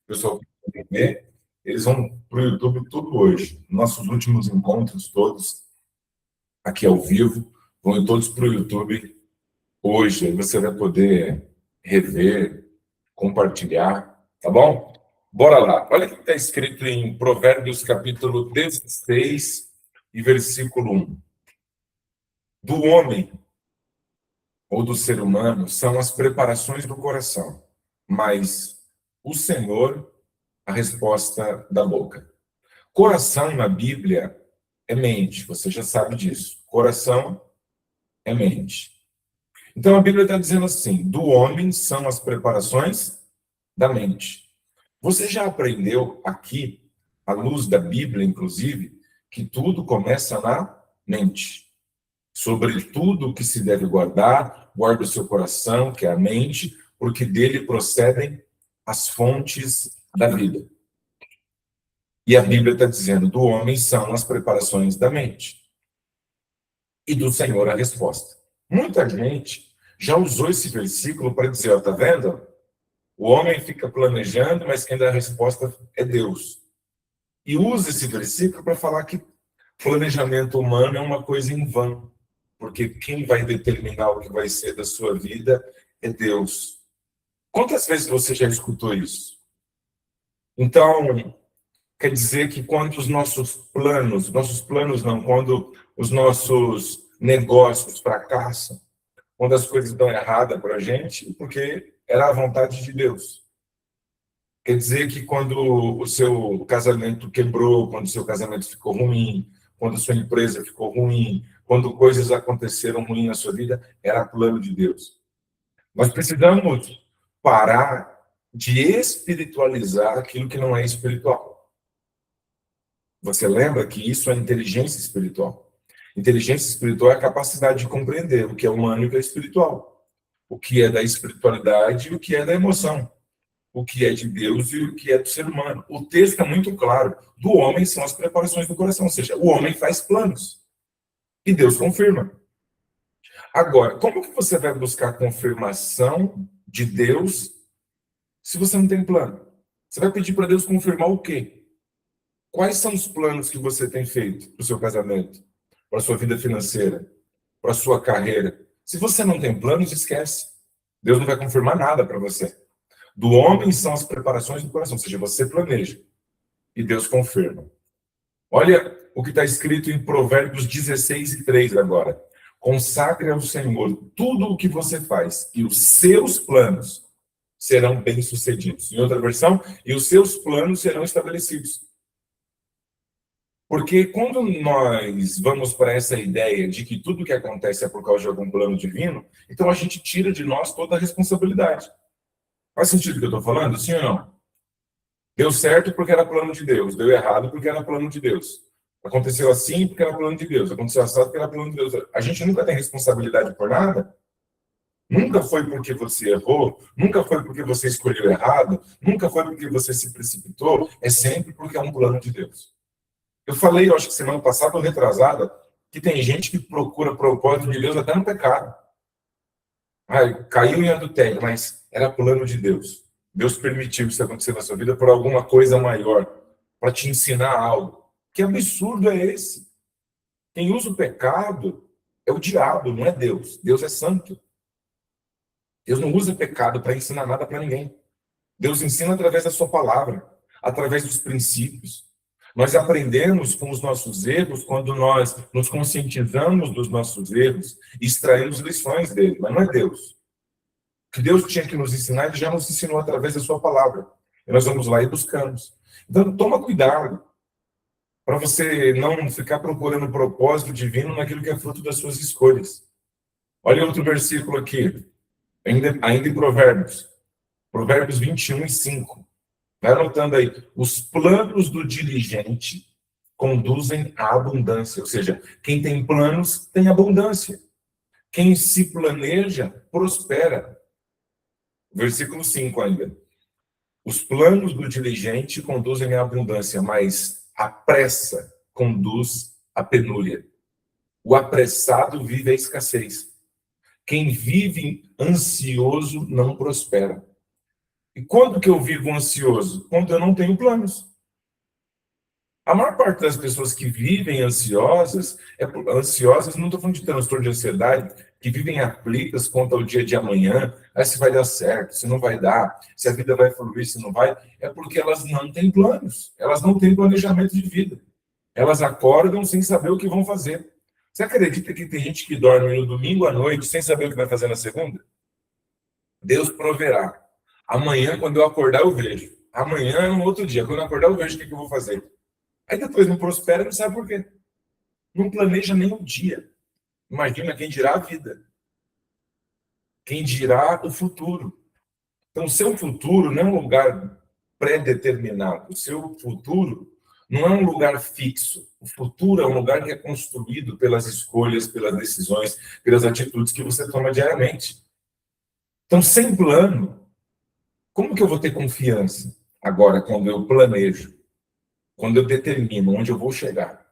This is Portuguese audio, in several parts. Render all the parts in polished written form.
O pessoal que quer ver, eles vão para o YouTube tudo hoje. Nossos últimos encontros todos, aqui ao vivo, vão todos para o YouTube hoje. Aí você vai poder rever, compartilhar, tá bom? Bora lá. Olha o que está escrito em Provérbios capítulo 16 e versículo 1. Do homem ou do ser humano são as preparações do coração, mas o Senhor, a resposta da boca. Coração na Bíblia é mente, você já sabe disso. Coração é mente. Então a Bíblia está dizendo assim: do homem são as preparações da mente. Você já aprendeu aqui, à luz da Bíblia, inclusive, que tudo começa na mente. Sobre tudo o que se deve guardar, guarda o seu coração, que é a mente, porque dele procedem as fontes da vida. E a Bíblia está dizendo: do homem são as preparações da mente. E do Senhor a resposta. Muita gente já usou esse versículo para dizer: ó, tá vendo? O homem fica planejando, mas quem dá a resposta é Deus. E usa esse versículo para falar que planejamento humano é uma coisa em vão, porque quem vai determinar o que vai ser da sua vida é Deus. Quantas vezes você já escutou isso? Então, quer dizer que quando os nossos planos não, quando os nossos negócios fracassam, quando as coisas dão errada para a gente, porque era a vontade de Deus. Quer dizer que quando o seu casamento quebrou, quando o seu casamento ficou ruim, quando a sua empresa ficou ruim, quando coisas aconteceram ruins na sua vida, era plano de Deus. Nós precisamos parar de espiritualizar aquilo que não é espiritual. Você lembra que isso é inteligência espiritual. Inteligência espiritual é a capacidade de compreender o que é humano e o que é espiritual. O que é da espiritualidade e o que é da emoção. O que é de Deus e o que é do ser humano. O texto é muito claro. Do homem são as preparações do coração. Ou seja, o homem faz planos. E Deus confirma. Agora, como que você vai buscar confirmação de Deus se você não tem plano? Você vai pedir para Deus confirmar o quê? Quais são os planos que você tem feito para o seu casamento, para a sua vida financeira, para a sua carreira? Se você não tem planos, esquece. Deus não vai confirmar nada para você. Do homem são as preparações do coração, ou seja, você planeja e Deus confirma. Olha o que está escrito em Provérbios 16 e 3 agora. Consagre ao Senhor tudo o que você faz e os seus planos serão bem-sucedidos. Em outra versão, e os seus planos serão estabelecidos. Porque quando nós vamos para essa ideia de que tudo que acontece é por causa de algum plano divino, então a gente tira de nós toda a responsabilidade. Faz sentido o que eu estou falando? Sim ou não? Deu certo porque era plano de Deus. Deu errado porque era plano de Deus. Aconteceu assim porque era plano de Deus. Aconteceu assim porque era plano de Deus. A gente nunca tem responsabilidade por nada. Nunca foi porque você errou. Nunca foi porque você escolheu errado. Nunca foi porque você se precipitou. É sempre porque é um plano de Deus. Eu falei, eu acho que semana passada ou retrasada, que tem gente que procura propósito de Deus até no pecado. Caiu em adultério, mas era plano de Deus. Deus permitiu isso acontecer na sua vida por alguma coisa maior, para te ensinar algo. Que absurdo é esse? Quem usa o pecado é o diabo, não é Deus. Deus é santo. Deus não usa pecado para ensinar nada para ninguém. Deus ensina através da sua palavra, através dos princípios. Nós aprendemos com os nossos erros quando nós nos conscientizamos dos nossos erros e extraímos lições dele, mas não é Deus. O que Deus tinha que nos ensinar, ele já nos ensinou através da sua palavra. E nós vamos lá e buscamos. Então, toma cuidado para você não ficar procurando propósito divino naquilo que é fruto das suas escolhas. Olha outro versículo aqui, ainda em Provérbios. Provérbios 21 e 5. Vai anotando aí. Os planos do diligente conduzem à abundância. Ou seja, quem tem planos tem abundância. Quem se planeja, prospera. Versículo 5 ainda. Os planos do diligente conduzem à abundância, mas a pressa conduz à penúria. O apressado vive a escassez. Quem vive ansioso não prospera. E quando que eu vivo ansioso? Quando eu não tenho planos. A maior parte das pessoas que vivem ansiosas, não estou falando de transtorno de ansiedade, que vivem aflitas quanto ao dia de amanhã, se vai dar certo, se não vai dar, se a vida vai fluir, se não vai, é porque elas não têm planos, elas não têm planejamento de vida. Elas acordam sem saber o que vão fazer. Você acredita que tem gente que dorme no domingo à noite sem saber o que vai fazer na segunda? Deus proverá. Amanhã, quando eu acordar, eu vejo. Amanhã é um outro dia. Quando eu acordar, eu vejo o que eu vou fazer. Aí depois não prospera e não sabe por quê. Não planeja nem o dia. Imagina quem dirá a vida. Quem dirá o futuro. Então, o seu futuro não é um lugar pré-determinado. O seu futuro não é um lugar fixo. O futuro é um lugar que é construído pelas escolhas, pelas decisões, pelas atitudes que você toma diariamente. Então, sem plano, como que eu vou ter confiança agora quando eu planejo? Quando eu determino onde eu vou chegar?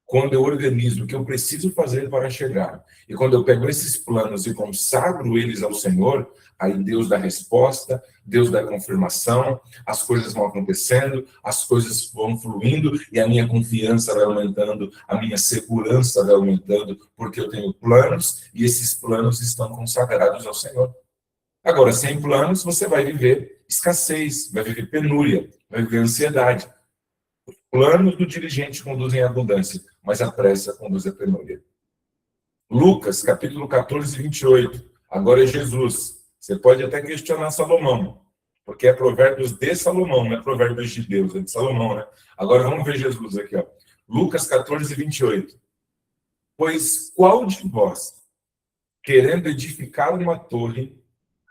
Quando eu organizo o que eu preciso fazer para chegar? E quando eu pego esses planos e consagro eles ao Senhor, aí Deus dá resposta, Deus dá confirmação, as coisas vão acontecendo, as coisas vão fluindo e a minha confiança vai aumentando, a minha segurança vai aumentando, porque eu tenho planos e esses planos estão consagrados ao Senhor. Agora, sem planos, você vai viver escassez, vai viver penúria, vai viver ansiedade. Os planos do dirigente conduzem à abundância, mas a pressa conduz à penúria. Lucas, capítulo 14, 28. Agora é Jesus. Você pode até questionar Salomão, porque é provérbios de Salomão, não é provérbios de Deus, é de Salomão, né? Agora vamos ver Jesus aqui, ó. Lucas 14, 28. Pois qual de vós, querendo edificar uma torre,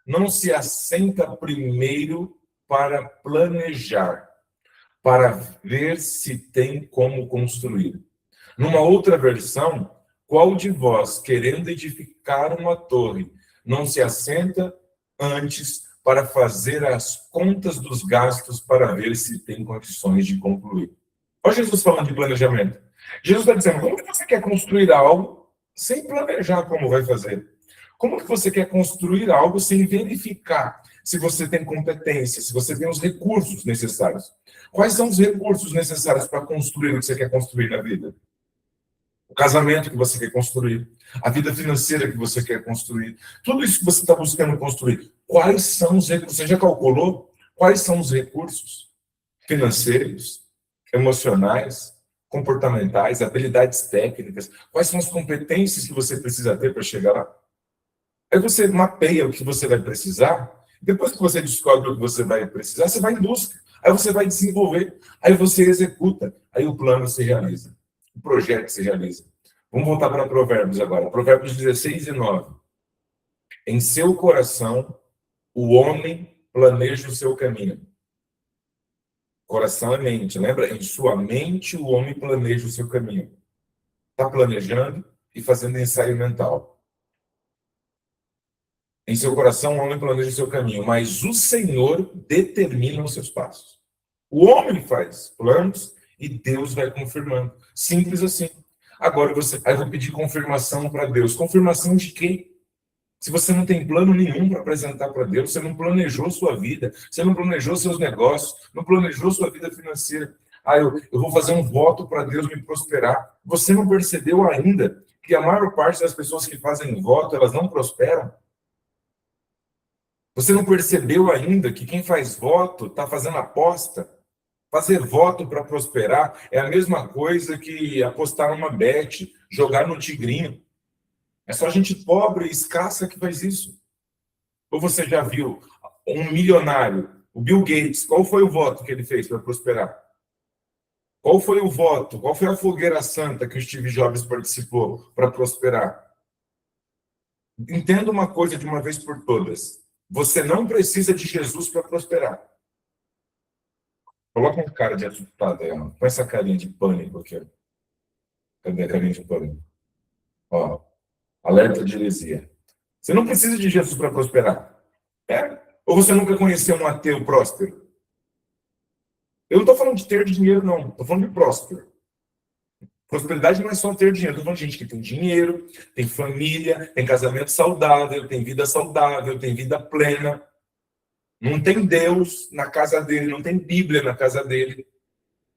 não se assenta primeiro para planejar, para ver se tem como construir? Numa outra versão, qual de vós, querendo edificar uma torre, não se assenta antes para fazer as contas dos gastos para ver se tem condições de concluir? Olha Jesus falando de planejamento. Jesus está dizendo, como que você quer construir algo sem planejar como vai fazer? Como que você quer construir algo sem verificar se você tem competência, se você tem os recursos necessários? Quais são os recursos necessários para construir o que você quer construir na vida? O casamento que você quer construir, a vida financeira que você quer construir, tudo isso que você está buscando construir. Quais são os recursos? Você já calculou quais são os recursos financeiros, emocionais, comportamentais, habilidades técnicas? Quais são as competências que você precisa ter para chegar lá? Aí você mapeia o que você vai precisar, depois que você descobre o que você vai precisar, você vai em busca, aí você vai desenvolver, aí você executa, aí o plano se realiza, o projeto se realiza. Vamos voltar para Provérbios agora, Provérbios 16 e 9. Em seu coração, o homem planeja o seu caminho. Coração é mente, lembra? Em sua mente, o homem planeja o seu caminho. Está planejando e fazendo ensaio mental. Em seu coração, o homem planeja o seu caminho, mas o Senhor determina os seus passos. O homem faz planos e Deus vai confirmando. Simples assim. Agora aí eu vou pedir confirmação para Deus. Confirmação de quê? Se você não tem plano nenhum para apresentar para Deus, você não planejou sua vida, você não planejou seus negócios, não planejou sua vida financeira. Eu vou fazer um voto para Deus me prosperar. Você não percebeu ainda que a maior parte das pessoas que fazem voto, elas não prosperam? Você não percebeu ainda que quem faz voto está fazendo aposta? Fazer voto para prosperar é a mesma coisa que apostar numa bet, jogar no tigrinho. É só gente pobre e escassa que faz isso. Ou você já viu um milionário, o Bill Gates, qual foi o voto que ele fez para prosperar? Qual foi o voto? Qual foi a fogueira santa que o Steve Jobs participou para prosperar? Entenda uma coisa de uma vez por todas. Você não precisa de Jesus para prosperar. Coloca uma cara de assustado aí, ó. Com essa carinha de pânico aqui. Ó. Cadê a carinha de pânico? Ó, alerta de heresia. Você não precisa de Jesus para prosperar. É? Ou você nunca conheceu um ateu próspero? Eu não estou falando de ter dinheiro, não. Estou falando de próspero. Prosperidade não é só ter dinheiro. Estou falando de gente que tem dinheiro, tem família, tem casamento saudável, tem vida saudável, tem vida plena. Não tem Deus na casa dele, não tem Bíblia na casa dele,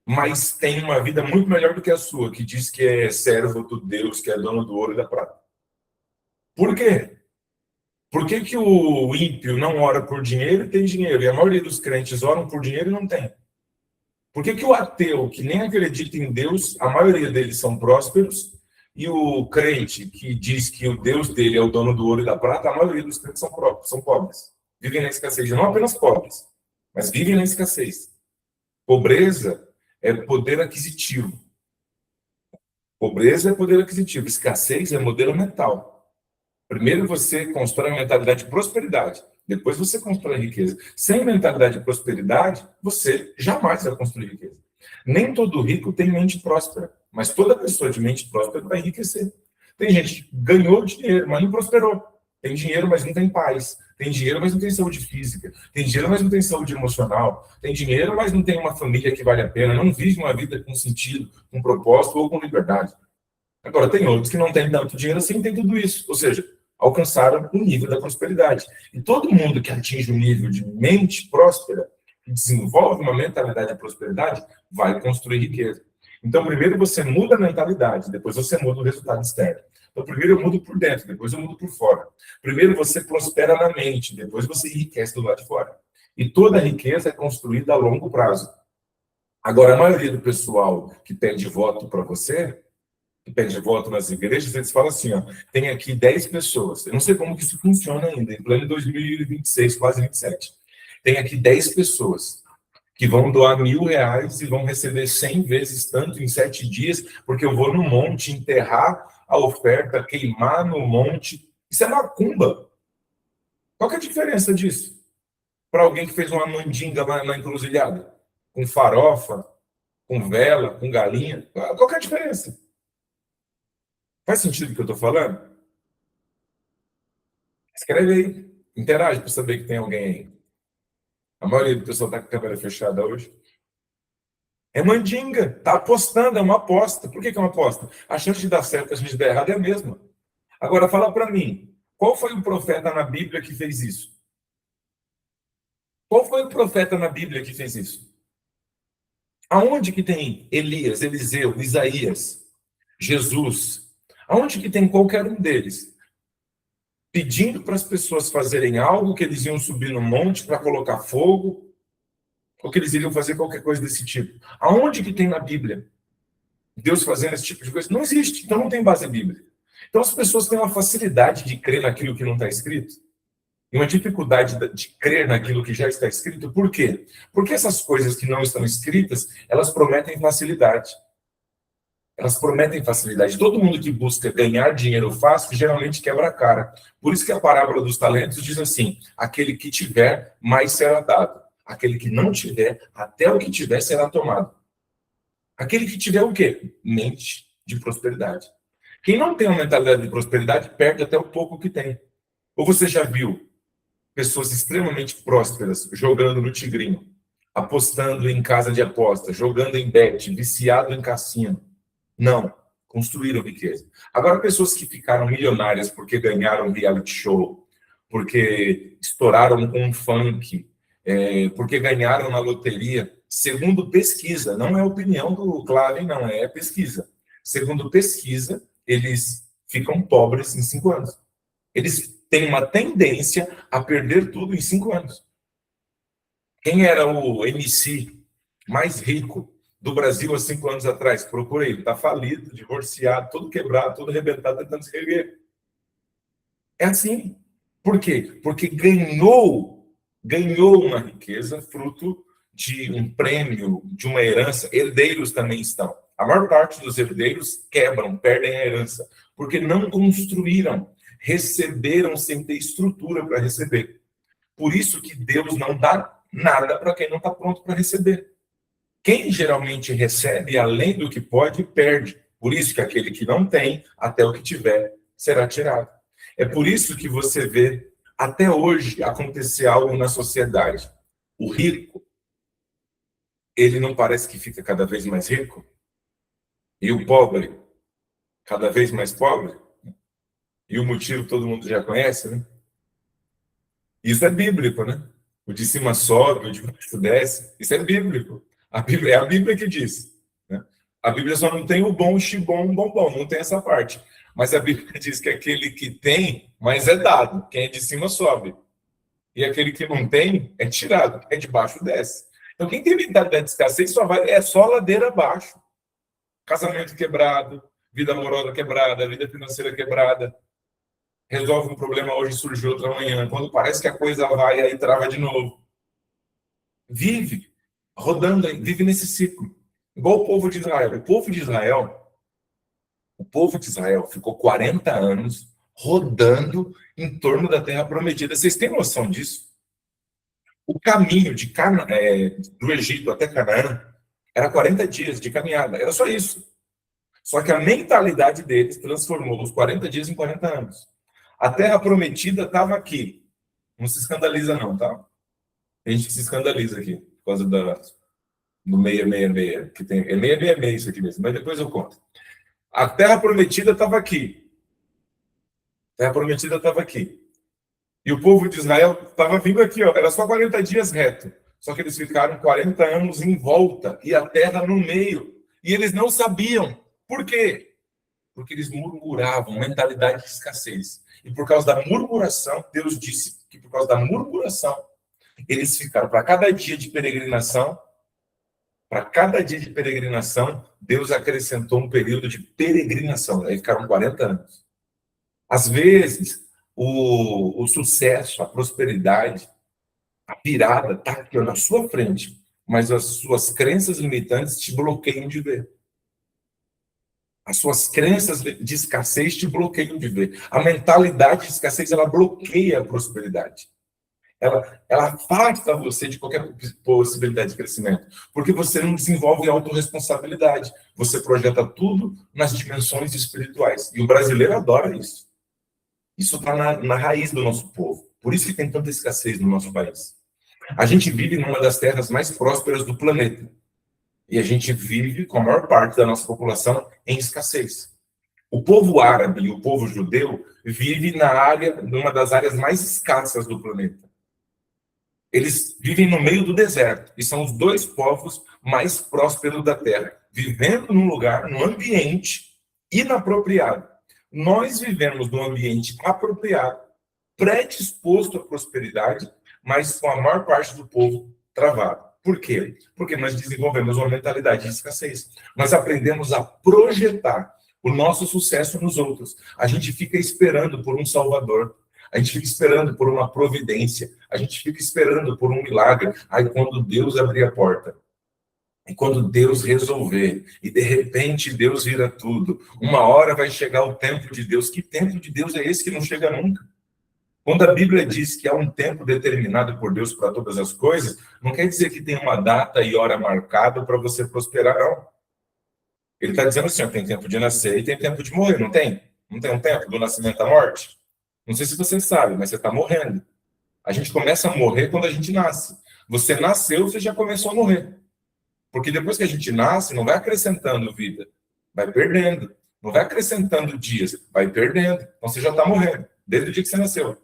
mas tem uma vida muito melhor do que a sua, que diz que é servo do Deus, que é dono do ouro e da prata. Por quê? Por que que o ímpio não ora por dinheiro e tem dinheiro? E a maioria dos crentes oram por dinheiro e não tem. Por que que o ateu, que nem acredita em Deus, a maioria deles são prósperos, e o crente, que diz que o Deus dele é o dono do ouro e da prata, a maioria dos crentes são pobres. Vivem na escassez. Não apenas pobres, mas vivem na escassez. Pobreza é poder aquisitivo. Pobreza é poder aquisitivo. Escassez é modelo mental. Primeiro você constrói uma mentalidade de prosperidade, depois você constrói riqueza. Sem mentalidade de prosperidade, você jamais vai construir riqueza. Nem todo rico tem mente próspera, mas toda pessoa de mente próspera vai enriquecer. Tem gente que ganhou dinheiro, mas não prosperou. Tem dinheiro, mas não tem paz. Tem dinheiro, mas não tem saúde física. Tem dinheiro, mas não tem saúde emocional. Tem dinheiro, mas não tem uma família que vale a pena. Não vive uma vida com sentido, com propósito ou com liberdade. Agora, tem outros que não têm tanto dinheiro assim, tem tudo isso. Ou seja, alcançaram o nível da prosperidade. E todo mundo que atinge o nível de mente próspera, que desenvolve uma mentalidade de prosperidade, vai construir riqueza. Então, primeiro você muda a mentalidade, depois você muda o resultado externo. Então, primeiro eu mudo por dentro, depois eu mudo por fora. Primeiro você prospera na mente, depois você enriquece do lado de fora. E toda riqueza é construída a longo prazo. Agora, a maioria do pessoal que pede voto para você, que pede voto nas igrejas, eles falam assim, ó, tem aqui 10 pessoas. Eu não sei como que isso funciona ainda, em pleno 2026, quase 27. Tem aqui 10 pessoas que vão doar R$ 1.000 e vão receber 100 vezes tanto em 7 dias, porque eu vou no monte enterrar a oferta, queimar no monte. Isso é macumba. Qual que é a diferença disso? Para alguém que fez uma mandinga na encruzilhada? Com farofa, com vela, com galinha? Qual que é a diferença? Faz sentido o que eu estou falando? Escreve aí. Interage para saber que tem alguém aí. A maioria do pessoal está com a câmera fechada hoje. É mandinga. Está apostando, é uma aposta. Por que é uma aposta? A chance de dar certo, a chance de dar errado é a mesma. Agora, fala para mim. Qual foi o profeta na Bíblia que fez isso? Qual foi o profeta na Bíblia que fez isso? Aonde que tem Elias, Eliseu, Isaías, Jesus? Aonde que tem qualquer um deles pedindo para as pessoas fazerem algo, que eles iam subir no monte para colocar fogo, ou que eles iriam fazer qualquer coisa desse tipo? Aonde que tem na Bíblia Deus fazendo esse tipo de coisa? Não existe, então não tem base bíblica. Então as pessoas têm uma facilidade de crer naquilo que não está escrito, e uma dificuldade de crer naquilo que já está escrito. Por quê? Porque essas coisas que não estão escritas, elas prometem facilidade. Elas prometem facilidade. Todo mundo que busca ganhar dinheiro fácil, geralmente quebra a cara. Por isso que a parábola dos talentos diz assim, aquele que tiver, mais será dado. Aquele que não tiver, até o que tiver será tomado. Aquele que tiver o quê? Mente de prosperidade. Quem não tem uma mentalidade de prosperidade, perde até o pouco que tem. Ou você já viu pessoas extremamente prósperas jogando no tigrinho, apostando em casa de aposta, jogando em bet, viciado em cassino? Não, construíram riqueza. Agora, pessoas que ficaram milionárias porque ganharam um reality show, porque estouraram com um funk, porque ganharam na loteria, segundo pesquisa, não é opinião do Claven, não, é pesquisa. Segundo pesquisa, eles ficam pobres em 5 anos. Eles têm uma tendência a perder tudo em 5 anos. Quem era o MC mais rico do Brasil há 5 anos atrás? Procura ele. Está falido, divorciado, todo quebrado, todo arrebentado, tentando se reerguer. É assim. Por quê? Porque ganhou uma riqueza fruto de um prêmio, de uma herança. Herdeiros também estão. A maior parte dos herdeiros quebram, perdem a herança, porque não construíram, receberam sem ter estrutura para receber. Por isso que Deus não dá nada para quem não está pronto para receber. Quem geralmente recebe além do que pode, perde. Por isso que aquele que não tem, até o que tiver, será tirado. É por isso que você vê, até hoje, acontecer algo na sociedade. O rico, ele não parece que fica cada vez mais rico? E o pobre, cada vez mais pobre? E o motivo todo mundo já conhece, né? Isso é bíblico, né? O de cima sobe, o de baixo desce. Isso é bíblico. É a Bíblia que diz. Né? A Bíblia só não tem o bom, xibom, bombom, não tem essa parte. Mas a Bíblia diz que aquele que tem, mas é dado. Quem é de cima sobe. E aquele que não tem, é tirado. Quem é de baixo desce. Então, quem tem mentalidade de escassez é só ladeira abaixo. Casamento quebrado, vida amorosa quebrada, vida financeira quebrada. Resolve um problema hoje, surgiu outro amanhã. Quando parece que a coisa vai, aí trava de novo. Vive rodando, vive nesse ciclo. Igual o povo de Israel. O povo de Israel ficou 40 anos rodando em torno da Terra Prometida. Vocês têm noção disso? O caminho do Egito até Canaã era 40 dias de caminhada. Era só isso. Só que a mentalidade deles transformou os 40 dias em 40 anos. A Terra Prometida estava aqui. Não se escandaliza não, tá? A gente se escandaliza aqui, por causa do 666, que tem... É 666 isso aqui mesmo, mas depois eu conto. A Terra Prometida estava aqui. A Terra Prometida estava aqui. E o povo de Israel estava vindo aqui, ó. Era só 40 dias reto. Só que eles ficaram 40 anos em volta e a terra no meio. E eles não sabiam. Por quê? Porque eles murmuravam, mentalidade de escassez. E por causa da murmuração, Deus disse que por causa da murmuração, eles ficaram para cada dia de peregrinação, Deus acrescentou um período de peregrinação. Aí ficaram 40 anos. Às vezes, o sucesso, a prosperidade, a virada está aqui ó, na sua frente, mas as suas crenças limitantes te bloqueiam de ver. As suas crenças de escassez te bloqueiam de ver. A mentalidade de escassez, ela bloqueia a prosperidade. Ela afasta você de qualquer possibilidade de crescimento, porque você não desenvolve autorresponsabilidade. Você projeta tudo nas dimensões espirituais. E o brasileiro adora isso. Isso está na raiz do nosso povo. Por isso que tem tanta escassez no nosso país. A gente vive numa das terras mais prósperas do planeta. E a gente vive, com a maior parte da nossa população, em escassez. O povo árabe e o povo judeu vivem numa das áreas mais escassas do planeta. Eles vivem no meio do deserto. E são os dois povos mais prósperos da Terra. Vivendo num lugar, num ambiente inapropriado. Nós vivemos num ambiente apropriado, predisposto à prosperidade, mas com a maior parte do povo travado. Por quê? Porque nós desenvolvemos uma mentalidade de escassez. Nós aprendemos a projetar o nosso sucesso nos outros. A gente fica esperando por um salvador. A gente fica esperando por uma providência. A gente fica esperando por um milagre. Aí quando Deus abrir a porta, e quando Deus resolver, e de repente Deus vira tudo, uma hora vai chegar o tempo de Deus. Que tempo de Deus é esse que não chega nunca? Quando a Bíblia diz que há um tempo determinado por Deus para todas as coisas, não quer dizer que tem uma data e hora marcada para você prosperar, não. Ele está dizendo assim, ó, tem tempo de nascer e tem tempo de morrer, não tem? Não tem um tempo do nascimento à morte? Não sei se você sabe, mas você está morrendo. A gente começa a morrer quando a gente nasce. Você nasceu, você já começou a morrer. Porque depois que a gente nasce, não vai acrescentando vida, vai perdendo. Não vai acrescentando dias, vai perdendo. Então você já está morrendo, desde o dia que você nasceu.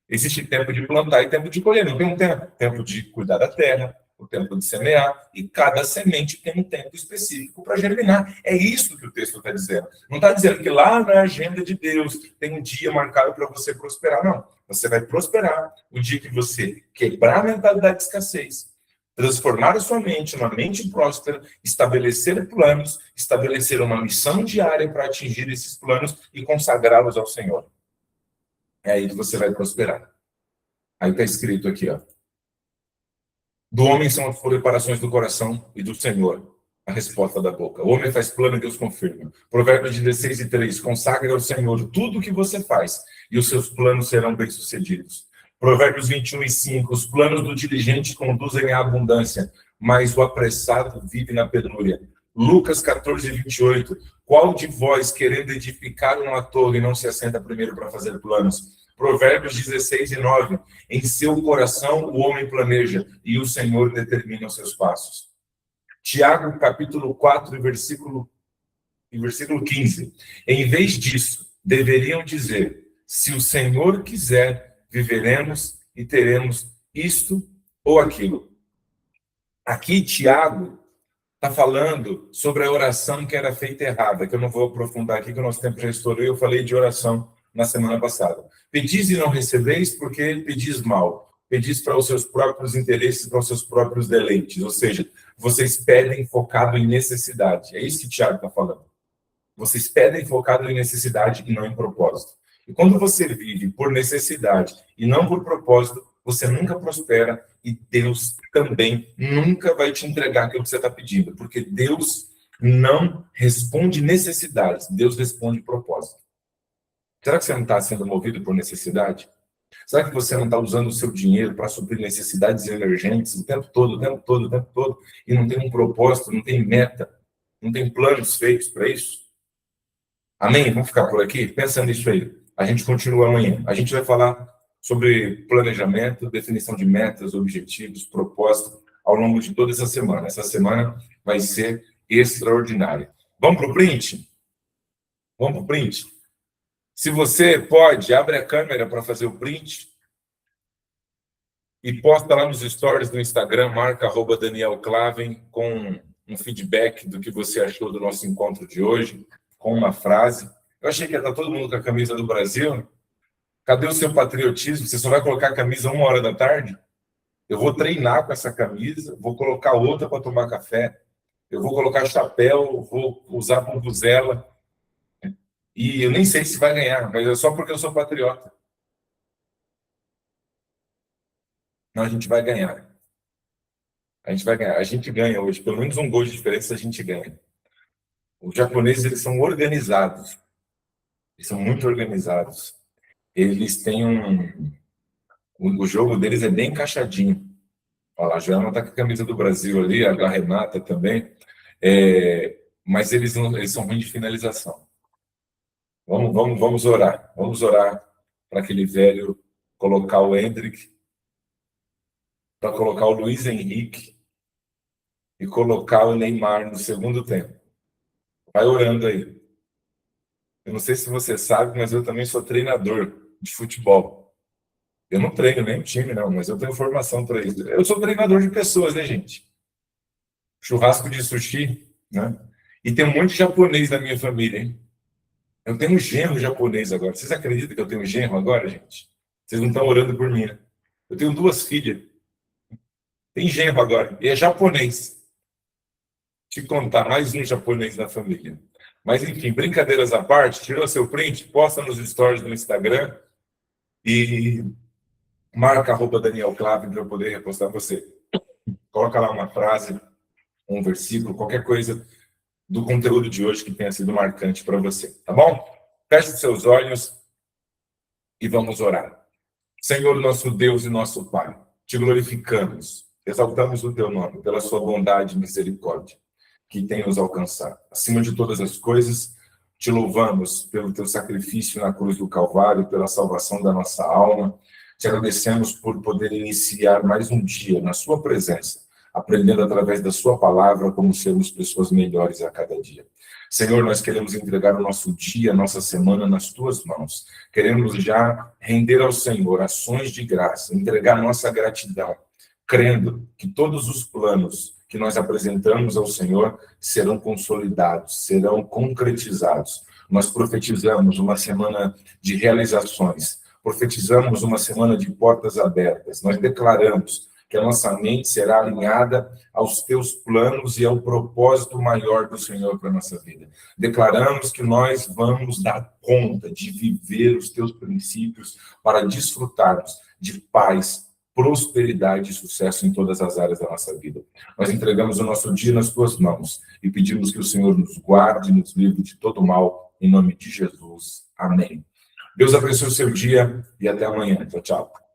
Existe tempo de plantar e tempo de colher, não tem um tempo. Tempo de cuidar da terra, o tempo de semear, e cada semente tem um tempo específico para germinar. É isso que o texto está dizendo. Não está dizendo que lá na agenda de Deus tem um dia marcado para você prosperar, não. Você vai prosperar o dia que você quebrar a mentalidade de escassez, transformar a sua mente numa mente próspera, estabelecer planos, estabelecer uma missão diária para atingir esses planos e consagrá-los ao Senhor. É aí que você vai prosperar. Aí está escrito aqui, ó. Do homem são as preparações do coração e do Senhor a resposta da boca. O homem faz plano e Deus confirma. Provérbios 16:3. Consagre ao Senhor tudo o que você faz e os seus planos serão bem-sucedidos. Provérbios 21:5. Os planos do diligente conduzem à abundância, mas o apressado vive na penúria. Lucas 14:28. Qual de vós, querendo edificar uma torre, não se assenta primeiro para fazer planos? Provérbios 16:9. Em seu coração o homem planeja, e o Senhor determina os seus passos. Tiago, capítulo 4, versículo 15. Em vez disso, deveriam dizer: se o Senhor quiser, viveremos e teremos isto ou aquilo. Aqui, Tiago está falando sobre a oração que era feita errada, que eu não vou aprofundar aqui, que o nosso tempo já estourou. Eu falei de oração na semana passada. Pedis e não recebeis, porque pedis mal. Pedis para os seus próprios interesses, para os seus próprios deleites. Ou seja, vocês pedem focado em necessidade. É isso que Tiago está falando. Vocês pedem focado em necessidade e não em propósito. E quando você vive por necessidade e não por propósito, você nunca prospera e Deus também nunca vai te entregar aquilo que você está pedindo, porque Deus não responde necessidades, Deus responde propósito. Será que você não está sendo movido por necessidade? Será que você não está usando o seu dinheiro para suprir necessidades emergentes o tempo todo, o tempo todo, o tempo todo, e não tem um propósito, não tem meta, não tem planos feitos para isso? Amém? Vamos ficar por aqui? Pensa nisso aí. A gente continua amanhã. A gente vai falar sobre planejamento, definição de metas, objetivos, propósito, ao longo de toda essa semana. Essa semana vai ser extraordinária. Vamos para o print? Vamos para o print? Se você pode, abre a câmera para fazer o print e posta lá nos stories do Instagram, marca @DanielClaven, com um feedback do que você achou do nosso encontro de hoje, com uma frase. Eu achei que ia estar todo mundo com a camisa do Brasil. Cadê o seu patriotismo? Você só vai colocar a camisa 1h da tarde? Eu vou treinar com essa camisa, vou colocar outra para tomar café, eu vou colocar chapéu, vou usar vuvuzela, e eu nem sei se vai ganhar, mas é só porque eu sou patriota. Não, a gente vai ganhar. A gente vai ganhar. A gente ganha hoje, pelo menos um gol de diferença a gente ganha. Os japoneses, eles são organizados. Eles são muito organizados. Eles têm o jogo deles é bem encaixadinho. Olha lá, a Joelma está com a camisa do Brasil ali, a Renata também. Mas eles são ruins de finalização. Vamos orar. Vamos orar para aquele velho colocar o Hendrick, para colocar o Luiz Henrique e colocar o Neymar no segundo tempo. Vai orando aí. Eu não sei se você sabe, mas eu também sou treinador de futebol. Eu não treino nem o time, não, mas eu tenho formação para isso. Eu sou treinador de pessoas, né, gente? Churrasco de sushi, né? E tem um monte de japonês na minha família, hein? Eu tenho um genro japonês agora. Vocês acreditam que eu tenho um genro agora, gente? Vocês não estão orando por mim, né? Eu tenho 2 filhas. Tem genro agora. E é japonês. Te contar, mais um japonês na família. Mas, enfim, brincadeiras à parte, tirou seu print, posta nos stories do Instagram e marca @DanielClaven para eu poder repostar você. Coloca lá uma frase, um versículo, qualquer coisa do conteúdo de hoje que tenha sido marcante para você, tá bom? Feche os seus olhos e vamos orar. Senhor, nosso Deus e nosso Pai, te glorificamos, exaltamos o teu nome pela sua bondade e misericórdia que tem nos alcançado. Acima de todas as coisas, te louvamos pelo teu sacrifício na cruz do Calvário, pela salvação da nossa alma. Te agradecemos por poder iniciar mais um dia na sua presença, aprendendo através da sua palavra como sermos pessoas melhores a cada dia. Senhor, nós queremos entregar o nosso dia, a nossa semana nas tuas mãos. Queremos já render ao Senhor ações de graça, entregar nossa gratidão, crendo que todos os planos que nós apresentamos ao Senhor serão consolidados, serão concretizados. Nós profetizamos uma semana de realizações, profetizamos uma semana de portas abertas, nós declaramos que a nossa mente será alinhada aos teus planos e ao propósito maior do Senhor para a nossa vida. Declaramos que nós vamos dar conta de viver os teus princípios para desfrutarmos de paz, prosperidade e sucesso em todas as áreas da nossa vida. Nós entregamos o nosso dia nas tuas mãos e pedimos que o Senhor nos guarde e nos livre de todo mal, em nome de Jesus. Amém. Deus abençoe o seu dia e até amanhã. Tchau, tchau.